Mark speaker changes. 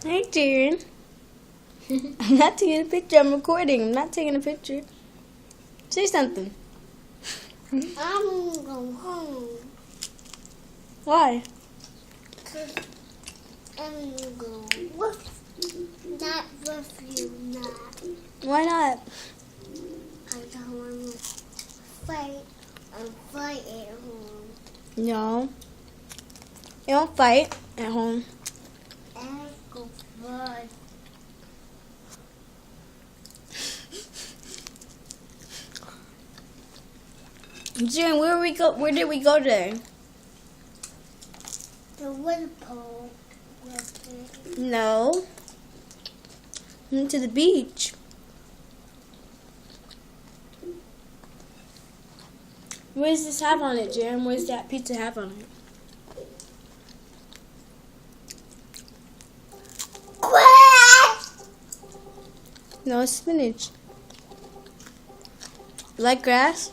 Speaker 1: Hey, Darren. I'm not taking a picture. I'm recording. I'm not taking a picture. Say something.
Speaker 2: I'm going home.
Speaker 1: Why?
Speaker 2: Cause I'm going not with you, not.
Speaker 1: Why not?
Speaker 2: I don't want to fight and fight at home.
Speaker 1: No. You don't fight at home.
Speaker 2: And go fight.
Speaker 1: Darren, where did we go today?
Speaker 2: The water pole with it.
Speaker 1: No. We went to the beach. What does this have on it, Darren? What does that pizza have on it? No, it's spinach. You like grass?